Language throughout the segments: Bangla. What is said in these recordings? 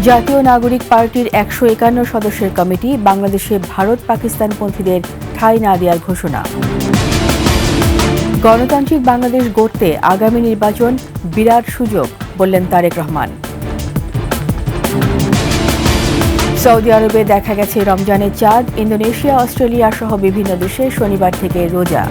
জাতীয় নাগরিক পার্টির ১৫১ সদস্যের কমিটি বাংলাদেশে ভারত পাকিস্তানপন্থীদের ঠাঁই না দেওয়ার ঘোষণা। গণতান্ত্রিক বাংলাদেশ গড়তে আগামী নির্বাচন বিরাট সুযোগ বললেন তারেক রহমান। সৌদি আরবে দেখা গেছে রমজানের চাঁদ। ইন্দোনেশিয়া, অস্ট্রেলিয়া সহ বিভিন্ন দেশে শনিবার থেকে রোজা।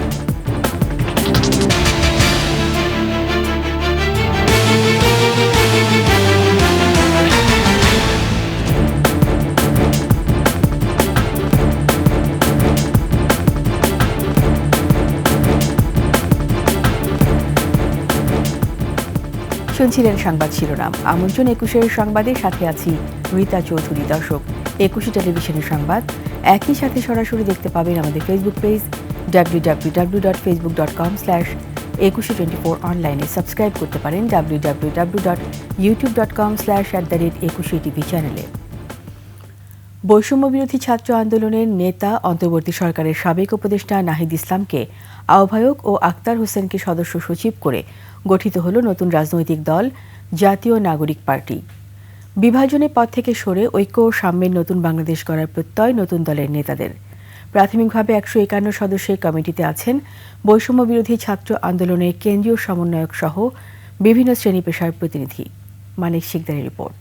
শুনছিলেন সংবাদ শিরোনাম। আমন্ত্রণ ২১-এর সংবাদের সাথে আছি রীতা চৌধুরী। দর্শক, ২১ টেলিভিশনের সংবাদ একই সাথে সরাসরি দেখতে পাবেন আমাদের ফেসবুক পেজ www.facebook.com/2124 অনলাইনে। সাবস্ক্রাইব করতে পারেন www.youtube.com/21tv চ্যানেলে। বৈষম্য বিরোধী ছাত্র আন্দোলনের নেতা অন্তর্বর্তী সরকারের সাবেক উপদেষ্টা নাহিদ ইসলামকে আহ্বায়ক ও আক্তার হোসেনকে সদস্য সচিব করে গঠিত হল নতুন রাজনৈতিক দল জাতীয় নাগরিক পার্টি। বিভাজনের পথ থেকে সরে ঐক্য ও সাম্যের নতুন বাংলাদেশ গড়ার প্রত্যয় নতুন দলের নেতাদের। প্রাথমিকভাবে ১৫১ সদস্যের কমিটিতে আছেন বৈষম্য বিরোধী ছাত্র আন্দোলনের কেন্দ্রীয় সমন্বয়ক সহ বিভিন্ন শ্রেণী পেশার প্রতিনিধি। মানিক শিকদারের রিপোর্ট।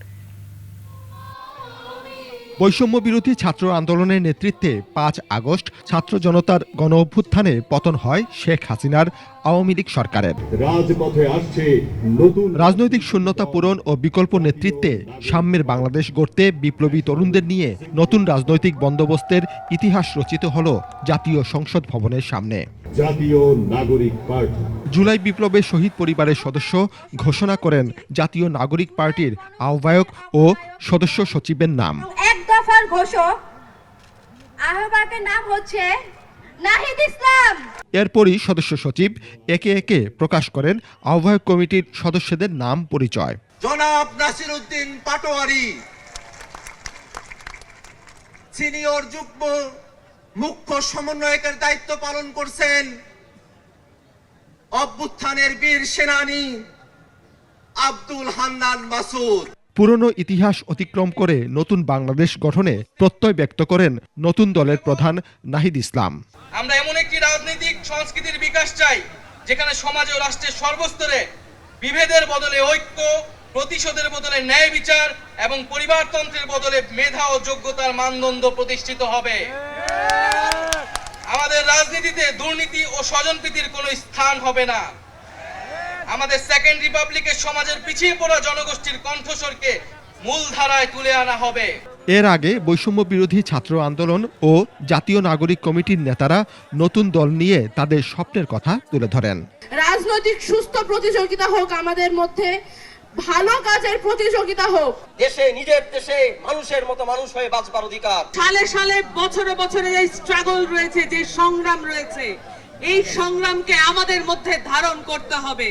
বৈষম্য বিরোধী ছাত্র আন্দোলনের নেতৃত্বে ৫ আগস্ট ছাত্র জনতার গণ অভ্যুত্থানে পতন হয় শেখ হাসিনার আওয়ামী লীগ সরকারের। রাজনৈতিক শূন্যতা পূরণ ও বিকল্প নেতৃত্বে সাম্যের বাংলাদেশ গড়তে বিপ্লবী তরুণদের নিয়ে নতুন রাজনৈতিক বন্দোবস্তের ইতিহাস রচিত হল জাতীয় সংসদ ভবনের সামনে। জাতীয় নাগরিক পার্টি জুলাই বিপ্লবে শহীদ পরিবারের সদস্য ঘোষণা করেন জাতীয় নাগরিক পার্টির আহ্বায়ক ও সদস্য সচিবের নাম। এক দফার ঘোষক আহ্বায়কের নাম হচ্ছে নাহিদ ইসলাম। এরপরই সদস্য সচিব একে একে প্রকাশ করেন আহ্বায়ক কমিটির সদস্যদের নাম পরিচয়। জনাব নাসিরউদ্দিন পাটোয়ারি সিনিয়র যুগ্ম মুখ্য সমন্বয়কের দায়িত্ব পালন করছেন অভ্যুত্থানের বীর সেনানী আব্দুল হান্নান মাসুদ। পুরনো ইতিহাস অতিক্রম করে নতুন বাংলাদেশ গঠনে প্রত্যয় ব্যক্ত করেন নতুন দলের প্রধান নাহিদ ইসলাম। আমরা এমন একটি রাজনৈতিক সংস্কৃতির বিকাশ চাই যেখানে সমাজ ও রাষ্ট্রের সর্বস্তরে বিভেদের বদলে ঐক্য, প্রতিশোধের বদলে ন্যায় বিচার এবং পরিবারতন্ত্রের বদলে মেধা ও যোগ্যতার মানদণ্ড প্রতিষ্ঠিত হবে। আমাদের রাজনীতিতে দুর্নীতি ও স্বজনপ্রীতির কোনো স্থান হবে না। আমাদের সেকেন্ড রিপাবলিকের সমাজের পিছিয়ে পড়া জনগোষ্ঠীর কণ্ঠস্বরকে মূলধারায় তুলে আনা হবে। এর আগে বৈষম্য বিরোধী ছাত্র আন্দোলন ও জাতীয় নাগরিক কমিটির নেতারা নতুন দল নিয়ে তাদের স্বপ্নের কথা তুলে ধরেন। রাজনৈতিক সুস্থ প্রতিযোগিতা হোক, আমাদের মধ্যে ভালো কাজের প্রতিযোগিতা হোক। দেশে নিজের দেশে মানুষের মতো মানুষ হয়ে বাঁচবার অধিকার। সালে সালে বছরে বছরে এই স্ট্রাগল রয়েছে, যে সংগ্রাম রয়েছে, এই সংগ্রামকে আমাদের মধ্যে ধারণ করতে হবে।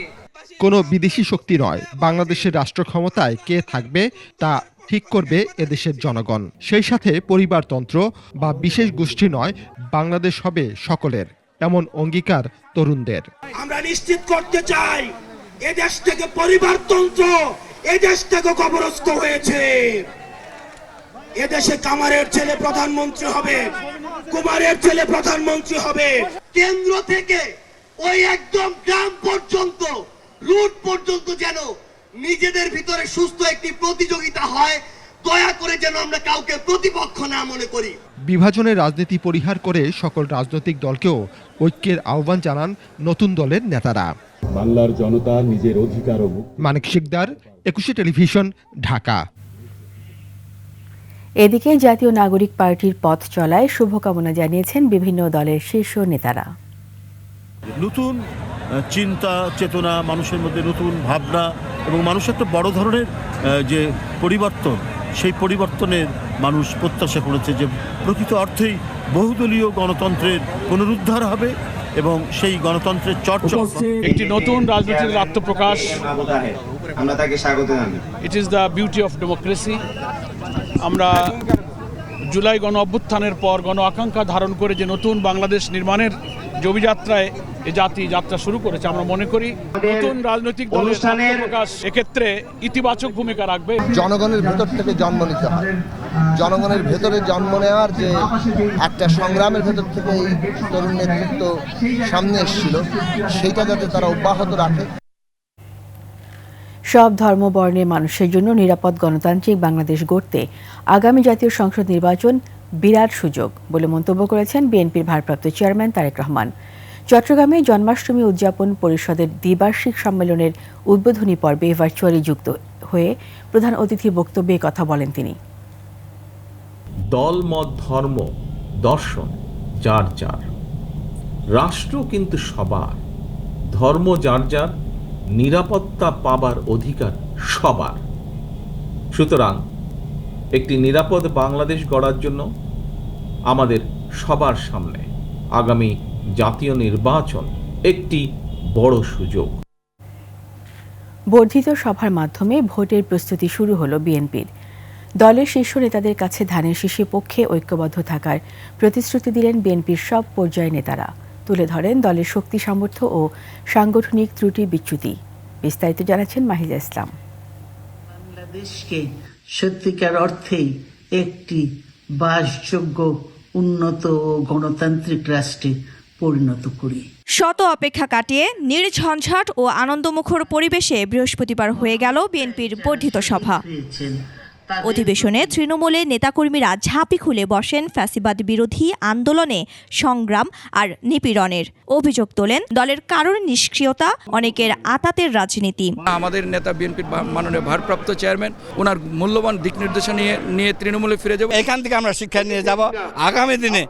কোনো বিদেশি শক্তি নয়, বাংলাদেশের রাষ্ট্র ক্ষমতায় কে থাকবে তা ঠিক করবে এদেশের জনগণ। সেই সাথে পরিবারতন্ত্র বা বিশেষ গোষ্ঠী নয়, বাংলাদেশ হবে সকলের, এমন অঙ্গীকার তরুণদের। আমরা নিশ্চিত করতে চাই এদেশ থেকে পরিবারতন্ত্র এদেশ থেকে কবরস্থ হয়েছে। এদেশে কামারের ছেলে প্রধানমন্ত্রী হবে, কুমারের ছেলে প্রধানমন্ত্রী হবে। কেন্দ্র থেকে ওই একদম গ্রাম পর্যন্ত, রুট পর্যন্ত যেন নিজেদের ভিতরে সুস্থ একটি প্রতিযোগিতা হয়। দয়া করে যেন আমরা কাউকে প্রতিপক্ষ না মনে করি। বিভাজনের রাজনীতি পরিহার করে সকল রাজনৈতিক দলকেও ঐক্যের আহ্বান জানান নতুন দলের নেতারা। বাংলার জনতা নিজের অধিকার ও মানিক শিকদার, ২১ টেলিভিশন, ঢাকা। এদিকে জাতীয় নাগরিক পার্টির পথ চলায় শুভকামনা জানিয়েছেন বিভিন্ন দলের শীর্ষ নেতারা। নতুন চিন্তা চেতনা, মানুষের মধ্যে নতুন ভাবনা এবং মানুষের একটা বড় ধরনের যে পরিবর্তন, সেই পরিবর্তনের মানুষ প্রত্যাশা করেছে যে প্রকৃত অর্থেই বহুদলীয় গণতন্ত্রের পুনরুদ্ধার হবে এবং সেই গণতন্ত্রের চর্চা একটি নতুন রাজনীতির আত্মপ্রকাশ। আমরা তাকে স্বাগত জানাই। It is the beauty of democracy. আমরা জুলাই গণ অভ্যুত্থানের পর গণ আকাঙ্ক্ষা ধারণ করে যে নতুন বাংলাদেশ নির্মাণের যে অভিযাত্রায় এই জাতি যাত্রা শুরু করেছে, আমরা মনে করি নতুন রাজনৈতিক দলের আত্মপ্রকাশ এক্ষেত্রে ইতিবাচক ভূমিকা রাখবে। জনগণের ভেতর থেকে জন্ম নিতে হয়, জনগণের ভেতরে জন্ম নেওয়ার যে একটা সংগ্রামের ভেতর থেকে এই তরুণ নেতৃত্ব সামনে এসেছিল, সেইটা যাতে তারা অব্যাহত রাখে। সব ধর্ম বর্ণের মানুষের জন্য নিরাপদ গণতান্ত্রিক বাংলাদেশ গড়তে আগামী জাতীয় সংসদ নির্বাচন বিরাট সুযোগ বলে মন্তব্য করেছেন বিএনপির ভারপ্রাপ্ত চেয়ারম্যান তারেক রহমান। চট্টগ্রামে জন্মাষ্টমী উদযাপন পরিষদের দ্বিবার্ষিক সম্মেলনের উদ্বোধনী পর্বে ভার্চুয়ালি যুক্ত হয়ে প্রধান অতিথির বক্তব্যে কথা বলেন তিনি। দল, মত, ধর্ম, দর্শন যার যার, রাষ্ট্র কিন্তু সবার, ধর্ম যার যার, নিরাপত্তা পাবার অধিকার সবার। সুতরাং একটি নিরাপদ বাংলাদেশ গড়ার জন্য আমাদের সবার সামনে আগামী জাতীয় নির্বাচন একটি বড় সুযোগ। বর্ধিত সভার মাধ্যমে ভোটের প্রস্তুতি শুরু হলো বিএনপির। দলের শীর্ষ নেতাদের কাছে ধানের শীষের পক্ষে ঐক্যবদ্ধ থাকার প্রতিশ্রুতি দিলেন বিএনপির সব পর্যায়ের নেতারা। তুলে ধরেন দলের শক্তি সামর্থ্য ও সাংগঠনিক ত্রুটি বিচ্যুতি। বিস্তারিত জানাচ্ছেন মাহিজা ইসলাম। বাংলাদেশকে সত্যিকার অর্থেই একটি বাসযোগ্য, উন্নত ও গণতান্ত্রিক রাষ্ট্রে পরিণত করি। শত অপেক্ষা কাটিয়ে নির্ঝঞ্ঝাট ও আনন্দমুখর পরিবেশে বৃহস্পতিবার হয়ে গেল বিএনপির বর্ধিত সভা। অধিবেশনে তৃণমূলের নেতাকর্মীরা ঝাঁপি খুলে বসেন ফ্যাসিবাদ বিরোধী আন্দোলনে সংগ্রাম আর নিপীড়নের। অভিযোগ তোলেন দলের কারোর নিষ্ক্রিয়তা, অনেকের আতাতের রাজনীতি। আমাদের নেতা বিএনপির মাননীয় ভারপ্রাপ্ত চেয়ারম্যান ওনার মূল্যবান দিক নির্দেশনা নিয়ে তৃণমূলে ফিরে যাব। এখান থেকে আমরা শিক্ষা নিয়ে যাব, আগামী দিনে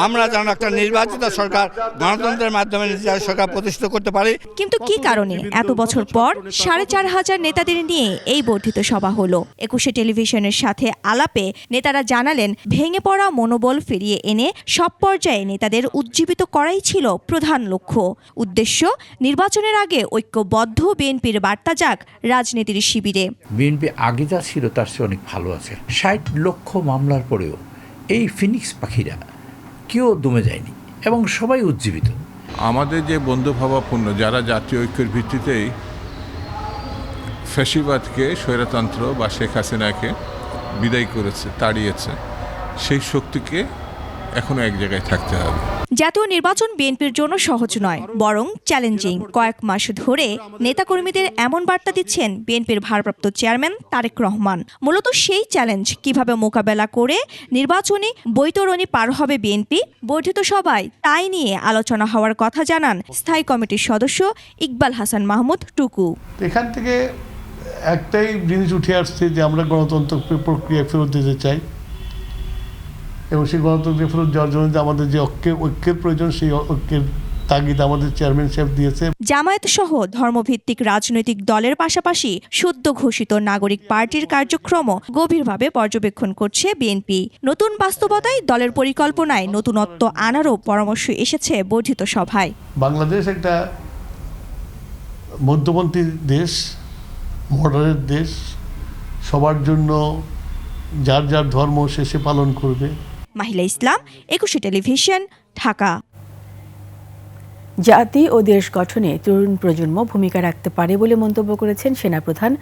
আমরা যেন একটা নির্বাচিত সরকার, গণতন্ত্রের মাধ্যমে সরকার প্রতিষ্ঠিত করতে পারি। কিন্তু কি কারণে এত বছর পর ৪,৫০০ নেতাদের নিয়ে এই বর্ধিত সভা হলো? ২১ টেলিভিশনের সাথে আলাপে নেতারা জানালেন, ভেঙে পড়া মনোবল ফিরিয়ে এনে সব পর্যায়ে নেতাদের উজ্জীবিত করাই ছিল প্রধান লক্ষ্য। উদ্দেশ্য, নির্বাচনের আগে ঐক্যবদ্ধ বিএনপির বার্তা যাক রাজনীতির শিবিরে। বিএনপি আগে যা ছিল তার চেয়ে অনেক ভালো আছে। ৬০ লক্ষ মামলার পরেও এই ফিনিক্স পাখিরা কেউ দমে যায়নি এবং সবাই উজ্জীবিত। আমাদের যে বন্ধুভাবাপূর্ণ যারা জাতীয় ঐক্যের ভিত্তিতেই ফ্যাসিবাদকে, স্বৈরতন্ত্র বা শেখ হাসিনাকে বিদায় করেছে, তাড়িয়েছে, সেই শক্তিকে এখনো এক জায়গায় থাকতে হবে। জাতীয় নির্বাচন বিএনপির জন্য সহজ নয়, বরং চ্যালেঞ্জিং। কয়েক মাস ধরে নেতাকর্মীদের এমন বার্তা দিচ্ছেন বিএনপির ভারপ্রাপ্ত চেয়ারম্যান তারেক রহমান। মূলত সেই চ্যালেঞ্জ কিভাবে মোকাবেলা করে নির্বাচনী বৈতরণী পার হবে বিএনপি। বর্ধিত সভায় তাই নিয়ে আলোচনা হওয়ার কথা জানান স্থায়ী কমিটির সদস্য ইকবাল হাসান মাহমুদ টুকু। এখান থেকে একটাই জিনিস উঠে আসছে যে আমরা গণতন্ত্র প্রক্রিয়া ফেরত দিতে চাই, এবং সেই গণতন্ত্র ফেরত যাওয়ার জন্য আমাদের যে ঐক্যের প্রয়োজন, সেই ঐক্যের তাগিদ আমাদের চেয়ারম্যান সাহেব দিয়েছে। জামায়াত সহ ধর্মভিত্তিক রাজনৈতিক দলের পাশাপাশি সদ্য ঘোষিত নাগরিক পার্টির কার্যক্রম গভীরভাবে পর্যবেক্ষণ করছে বিএনপি। নতুন বাস্তবতায় দলের পরিকল্পনায় নতুনত্ব আনারও পরামর্শ এসেছে বর্ধিত সভায়। বাংলাদেশ একটা মধ্যপন্থী দেশ, মডারেট দেশ, সবার জন্য যার যার ধর্ম শেষে পালন করবে। মাহিলা ইসলাম, ২১ টেলিভিশন, ঢাকা। জাতি ও দেশ গঠনে তরুণ প্রজন্ম ভূমিকা রাখতে পারে বলে মন্তব্য করেছেন সেনাপ্রধান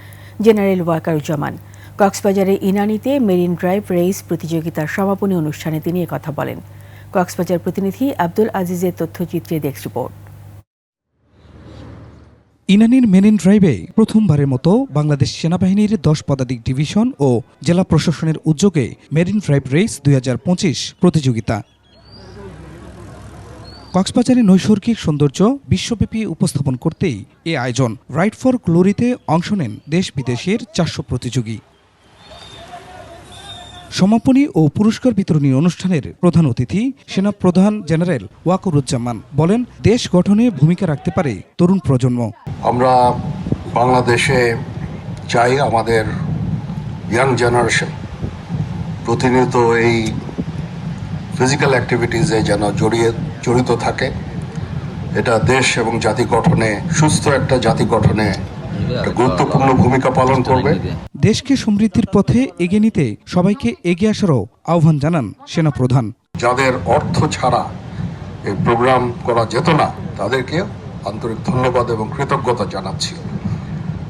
জেনারেল ওয়াকারুজ্জামান। কক্সবাজারের ইনানীতে মেরিন ড্রাইভ রেস প্রতিযোগিতার সমাপনী অনুষ্ঠানে তিনি একথা বলেন। কক্সবাজার প্রতিনিধি আব্দুল আজিজের তথ্যচিত্রে ডেস্ক রিপোর্ট। ইনানীর মেরিন ড্রাইভে প্রথমবারের মতো বাংলাদেশ সেনাবাহিনীর ১০ পদাতিক ডিভিশন ও জেলা প্রশাসনের উদ্যোগে মেরিন ড্রাইভ রেস ২০২৫ প্রতিযোগিতা। কক্সবাজারের নৈসর্গিক সৌন্দর্য বিশ্বব্যাপী উপস্থাপন করতেই এ আয়োজন। রাইড ফর গ্লোরিতে অংশ নেন দেশ বিদেশের ৪০০ প্রতিযোগী। সমাপনী ও পুরস্কার বিতরণী অনুষ্ঠানের প্রধান অতিথি সেনাপ্রধান জেনারেল ওয়াকারুজ্জামান বলেন, দেশ গঠনে ভূমিকা রাখতে পারে তরুণ প্রজন্ম। আমরা বাংলাদেশে চাই আমাদের ইয়াং জেনারেশন প্রতিনিয়ত এই ফিজিক্যাল অ্যাক্টিভিটিসে যেন জড়িত থাকে। এটা দেশ এবং জাতি গঠনে, সুস্থ একটা জাতি গঠনে গুরুত্বপূর্ণ ভূমিকা পালন করবে। দেশকে সমৃদ্ধির পথে এগিয়ে নিতে সবাইকে এগিয়ে আসারও আহ্বান জানান সেনাপ্রধান। যাদের অর্থ ছাড়া এই প্রোগ্রাম করা যেত না, তাদেরকে আন্তরিক ধন্যবাদ এবং কৃতজ্ঞতা জানাচ্ছি।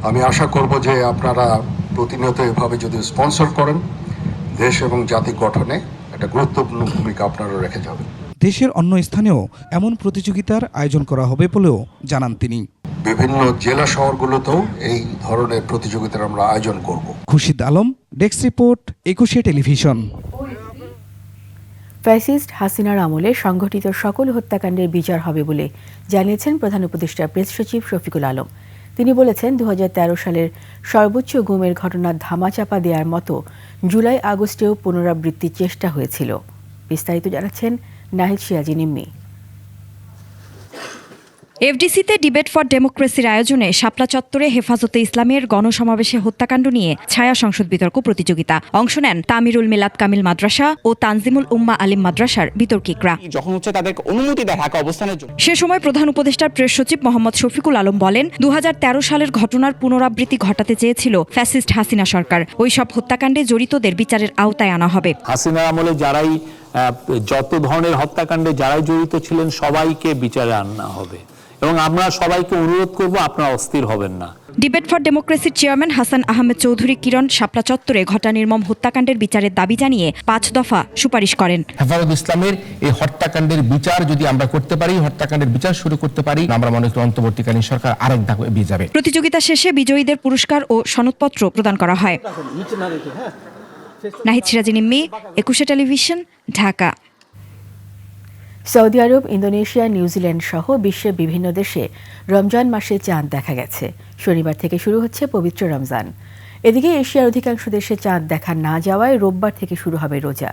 আমি আশা করব যে আপনারা প্রতিনিয়ত এভাবে যদি স্পন্সর করেন, দেশ এবং জাতি গঠনে একটা গুরুত্বপূর্ণ ভূমিকা আপনারা রেখে যাবেন। দেশের অন্য স্থানেও এমন প্রতিযোগিতার আয়োজন করা হবে বলেও জানান তিনি। বিভিন্ন জেলা শহরগুলোতেও এই ধরনের প্রতিযোগিতার আমরা আয়োজন করব। খুরশিদ আলম, ডেস্ক রিপোর্ট, একুশে টেলিভিশন। ফ্যাসিস্ট হাসিনার আমলে সংঘটিত সকল হত্যাকাণ্ডের বিচার হবে বলে জানিয়েছেন প্রধান উপদেষ্টা প্রেস সচিব শফিকুল আলম। তিনি বলেছেন, 2013 সালের সর্বোচ্চ গুমের ঘটনা ধামাচাপা দেওয়ার মতো জুলাই আগস্টেও পুনরাবৃত্তির চেষ্টা হয়েছিল। বিস্তারিত জানাচ্ছেন নাহিদ সিরাজি নিম্মি। এফডিসিতে ডিবেট ফর ডেমোক্রেসির আয়োজনে শাপলা চত্বরে হেফাজতে ইসলামের গণসমাবেশে হত্যাকাণ্ড নিয়ে ছায়া সংসদ বিতর্ক প্রতিযোগিতা। অংশ নেন তামিরুল মিলাদ কামিল মাদ্রাসা ও তানজিমুল উম্মা আলিম মাদ্রাসার বিতর্কিকরা। যখন তাদের অনুমতি দেয় ঢাকা অবস্থানের জন্য। সে সময় প্রধান উপদেষ্টার প্রেস সচিব মোহাম্মদ শফিকুল আলম বলেন, 2013 সালের ঘটনার পুনরাবৃত্তি ঘটাতে চেয়েছিল ফ্যাসিস্ট হাসিনা সরকার। ওই সব হত্যাকাণ্ডে জড়িতদের বিচারের আওতায় আনা হবে। হাসিনা আমলে যারাই যত ধরনের হত্যাকাণ্ডে যারাই জড়িত ছিলেন সবাইকে বিচারে আনা হবে এবং আমরা সবাইকে অনুরোধ করব, আপনারা অস্থির হবেন না। ডিবেট ফর ডেমোক্রেসির চেয়ারম্যান হাসান আহমেদ চৌধুরী কিরণ শাপলা চত্বরে ঘটা নির্মম হত্যাকাণ্ডের বিচারের দাবি জানিয়ে 5 দফা সুপারিশ করেন। হেফাজত ইসলামের এই হত্যাকাণ্ডের বিচার যদি আমরা করতে পারি, হত্যাকাণ্ডের বিচার শুরু করতে পারি, আমরা মনে করি অন্তর্বর্তীকালীন সরকার আরেক ধাপ এগিয়ে যাবে। প্রতিযোগিতা শেষে বিজয়ীদের পুরস্কার ও সনদপত্র প্রদান করা হয়। নাহিদ সিরাজি নিম্মি, একুশে টেলিভিশন, ঢাকা। সৌদি আরব, ইন্দোনেশিয়া, নিউজিল্যান্ড সহ বিশ্বের বিভিন্ন দেশে রমজান মাসে চাঁদ দেখা গেছে। শনিবার থেকে শুরু হচ্ছে পবিত্র রমজান। এদিকে এশিয়ার অধিকাংশ দেশে চাঁদ দেখা না যাওয়ায় রোববার থেকে শুরু হবে রোজা।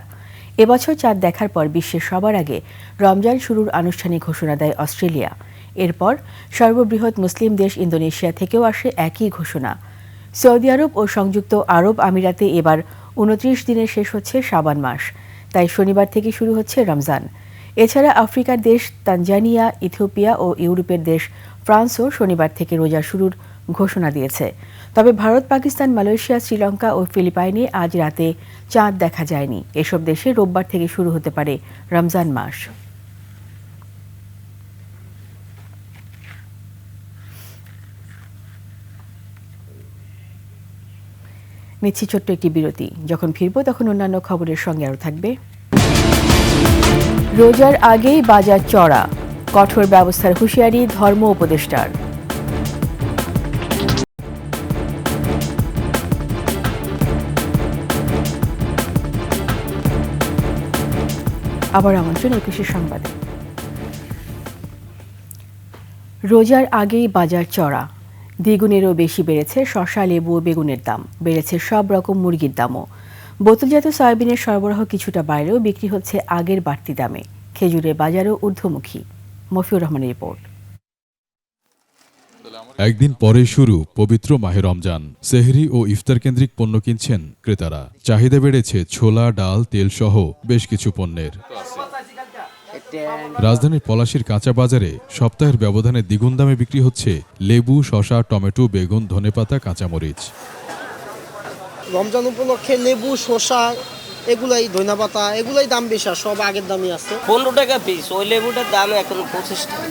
এবছর চাঁদ দেখার পর বিশ্বের সবার আগে রমজান শুরুর আনুষ্ঠানিক ঘোষণা দেয় অস্ট্রেলিয়া। এরপর সর্ববৃহৎ মুসলিম দেশ ইন্দোনেশিয়া থেকেও আসে একই ঘোষণা। সৌদি আরব ও সংযুক্ত আরব আমিরাতে এবার 29 দিনে শেষ হচ্ছে শাবান মাস, তাই শনিবার থেকে শুরু হচ্ছে রমজান। এছাড়া আফ্রিকার দেশ তানজানিয়া, ইথিওপিয়া ও ইউরোপের দেশ ফ্রান্সও শনিবার থেকে রোজা শুরুর ঘোষণা দিয়েছে। তবে ভারত, পাকিস্তান, মালয়েশিয়া, শ্রীলঙ্কা ও ফিলিপাইনে আজ রাতে চাঁদ দেখা যায়নি। এসব দেশে রোববার থেকে শুরু হতে পারে রমজান মাস। নিচ্ছি ছোট্ট একটি বিরতি। যখন ফিরব তখন অন্যান্য খবরের সঙ্গে আরও থাকবে। রোজার আগেই বাজার চড়া, কঠোর ব্যবস্থার হুঁশিয়ারি ধর্ম উপদেষ্টার। আবার আমন্ত্রণ একুশে সংবাদে। রোজার আগেই বাজার চড়া, দ্বিগুণেরও বেশি বেড়েছে শসা, লেবু ও বেগুনের দাম। বেড়েছে সব রকম মুরগির দামও। বোতলজাত সয়াবিনের সরবরাহ কিছুটা বাড়লেও বিক্রি হচ্ছে আগের বাড়তি দামে। খেজুরের বাজারও ঊর্ধ্বমুখী। মফিউর রহমানের রিপোর্ট। একদিন পরে শুরু পবিত্র মাহে রমজান। সেহরি ও ইফতার কেন্দ্রিক পণ্য কিনছেন ক্রেতারা। চাহিদা বেড়েছে ছোলা, ডাল, তেল সহ বেশ কিছু পণ্যের। রাজধানীর পলাশীর কাঁচা বাজারে সপ্তাহের ব্যবধানে দ্বিগুণ দামে বিক্রি হচ্ছে লেবু, শসা, টমেটো, বেগুন, ধনেপাতা, কাঁচামরিচ। রমজান উপলক্ষে লেবু, শসা, এগুলাই, ধনেপাতা, এগুলাই দাম বেশি, সব আগের দামই আছে। 15 টাকা পিস, ওই লেবুটার দাম এখন 25 টাকা।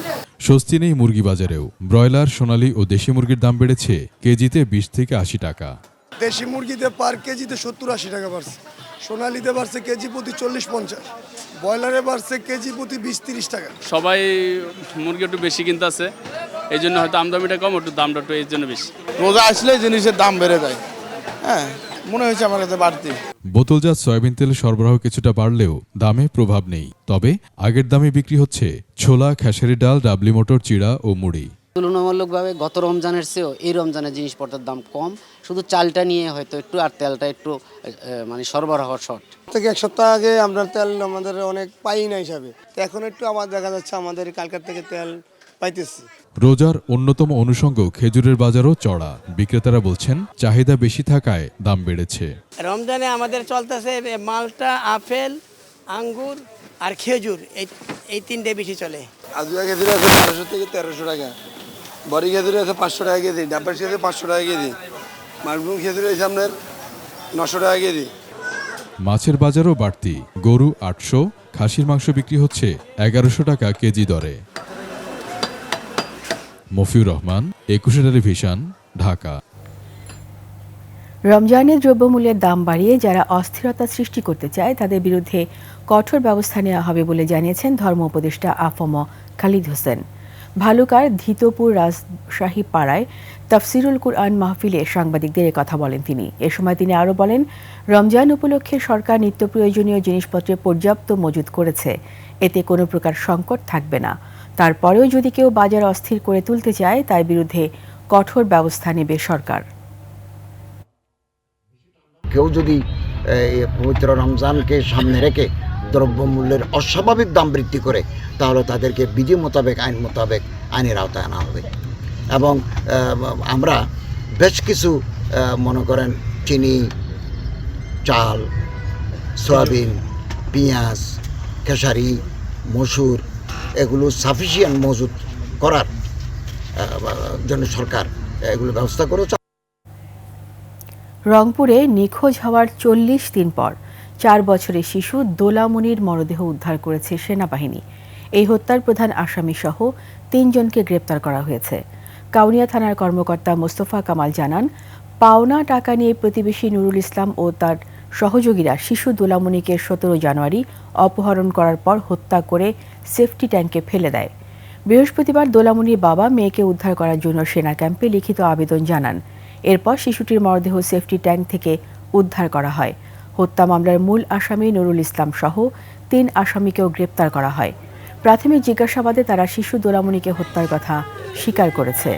স্বস্তি নেই মুরগি বাজারেও। ব্রয়লার, সোনালী ও দেশি মুরগির দাম বেড়েছে কেজিতে 20 থেকে 80 টাকা। দেশি মুরগিতে পার কেজিতে 70-80 টাকা বাড়ছে, সোনালীতে বাড়ছে কেজি প্রতি 40-50, ব্রয়লারে বাড়ছে কেজি প্রতি 20-30 টাকা। সবাই মুরগি একটু বেশি কিনতে আছে, এই জন্য হয়তো আমদামিটা কম, একটু দামটা একটু এই জন্য বেশি। রোজা আসলে জিনিসের দাম বেড়ে যায়, হ্যাঁ মনে হয়েছে আমার কাছে বাড়তি। বোতলজাত সয়াবিন তেলের সরবরাহ কিছুটা বাড়লেও দামে প্রভাব নেই। তবে আগের দামে বিক্রি হচ্ছে ছোলা, খেসারি ডাল, ডাবলি মটর, চিড়া ও মুড়ি। তুলনামূলকভাবে গত রমজানের চেয়েও এই রমজানের জিনিসপত্রের দাম কম, শুধু চালটা নিয়ে হয়তো একটু, আর তেলটা একটু মানে সরবরাহ শর্ট। থেকে এক সপ্তাহ আগে আমরা তেল আমাদের অনেক পাই না হিসাবে, তো এখন একটু আমার দেখা যাচ্ছে আমাদের কালকার থেকে তেল পাইতেছি। রোজার অন্যতম অনুষঙ্গ খেজুরের বাজারও চড়া। বিক্রেতারা বলছেন চাহিদা বেশি থাকায় দাম বেড়েছে। রমজানে আমাদের চলতেছে মালটা, আপেল, আঙ্গুর আর খেজুর, এই তিনটে বেশি চলে। আজুয়া খেজুর আছে 1200 থেকে 1300 টাকা, বড়ি খেজুর আছে 500 টাকা কেজি, ডাব্বার খেজুর 500 টাকা কেজি, মালভূম খেজুর আছে আপনার 900 টাকা কেজি। মাছের বাজারও বাড়তি। গরু 800, খাসির মাংস বিক্রি হচ্ছে 1100 টাকা কেজি দরে। মফিউর রহমান, 21 টেলিভিশন, ঢাকা। রমজানে দ্রব্যমূল্যের দাম বাড়িয়ে যারা অস্থিরতা সৃষ্টি করতে চায় তাদের বিরুদ্ধে কঠোর ব্যবস্থা নেওয়া হবে বলে জানিয়েছেন ধর্ম উপদেষ্টা আফম খালিদ হোসেন। ভালুকার ধিতপুর রাজশাহী পাড়ায় তাফসিরুল কুরআন মাহফিলে সাংবাদিকদের কথা বলেন তিনি। এ সময় তিনি আরও বলেন, রমজান উপলক্ষে সরকার নিত্য প্রয়োজনীয় জিনিসপত্রের পর্যাপ্ত মজুত করেছে, এতে কোনো প্রকার সংকট থাকবে না। তারপরেও যদি কেউ বাজার অস্থির করে তুলতে চায় তার বিরুদ্ধে কঠোর ব্যবস্থা নেবে সরকার। কেউ যদি পবিত্র রমজানকে সামনে রেখে দ্রব্যমূল্যের অস্বাভাবিক দাম বৃদ্ধি করে তাহলে তাদেরকে বিধি মোতাবেক আইন মোতাবেক আইনের আওতায় আনা হবে। এবং আমরা বেশ কিছু মনে করেন চিনি, চাল, সয়াবিন, পেঁয়াজ, খেসারি, মসুর এগুলো সাফিসিয়েন্ট মজুত করার জন্য সরকার এগুলো ব্যবস্থা করেছে। রংপুরে নিখোঁজ হওয়ার 40 দিন পর 4 বছরের শিশু দোলামনির মরদেহ উদ্ধার করেছে সেনাবাহিনী। এই হত্যার প্রধান আসামি সহ 3 জনকে গ্রেপ্তার করা হয়েছে। কাউনিয়া থানার কর্মকর্তা মোস্তফা কামাল জানান, পাওনা টাকা নিয়ে প্রতিবেশী নুরুল ইসলাম ও তার সহযোগীরা শিশু দোলামনিকে 17 জানুয়ারি অপহরণ করার পর হত্যা করে সেফটি ট্যাঙ্কে ফেলে দেয়। বৃহস্পতিবার দোলামনির বাবা মেয়েকে উদ্ধার করার জন্য সেনা ক্যাম্পে লিখিত আবেদন জানান। এরপর শিশুটির মরদেহ সেফটি ট্যাঙ্ক থেকে উদ্ধার করা হয়। হত্যা মামলার মূল আসামি নুরুল ইসলাম সহ 3 আসামিকেও গ্রেপ্তার করা হয়। প্রাথমিক জিজ্ঞাসাবাদে তারা শিশু দোলামনিকে হত্যার কথা স্বীকার করেছে।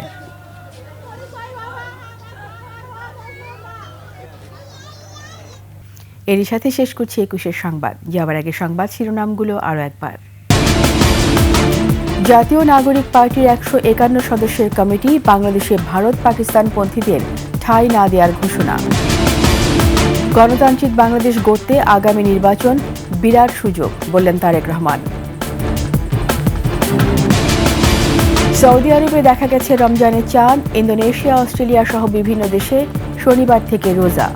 এরই সাথে শেষ করছি 21 সংবাদ। যাওয়ার আগে সংবাদ শিরোনামগুলো আরও একবার। জাতীয় নাগরিক পার্টির 151 সদস্যের কমিটি বাংলাদেশে ভারত পাকিস্তান পন্থীদের ঠাঁই না দেওয়ার ঘোষণা। গণতান্ত্রিক বাংলাদেশ গড়তে আগামী নির্বাচন বিরাট সুযোগ, বললেন তারেক রহমান। সৌদি আরবে দেখা গেছে রমজানের চাঁদ। ইন্দোনেশিয়া, অস্ট্রেলিয়া সহ বিভিন্ন দেশে শনিবার থেকে রোজা।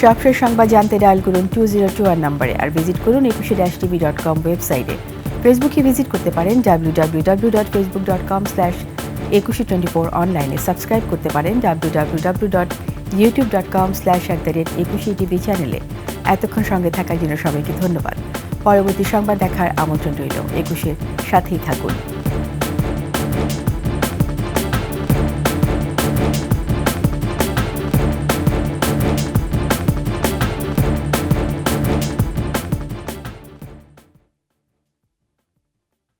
সবশেষ সংবাদ জানতে ডায়াল করুন 2021 নম্বরে, আর ভিজিট করুন 21-tv.com ওয়েবসাইটে। ফেসবুকে ভিজিট করতে পারেন www.facebook.com/2124 অনলাইনে। সাবস্ক্রাইব করতে পারেন www.youtube.com/21tv চ্যানেলে। এতক্ষণ সঙ্গে থাকার জন্য সবাইকে ধন্যবাদ। পরবর্তী সংবাদ দেখার আমন্ত্রণ রইল। 21-এর সাথেই থাকুন।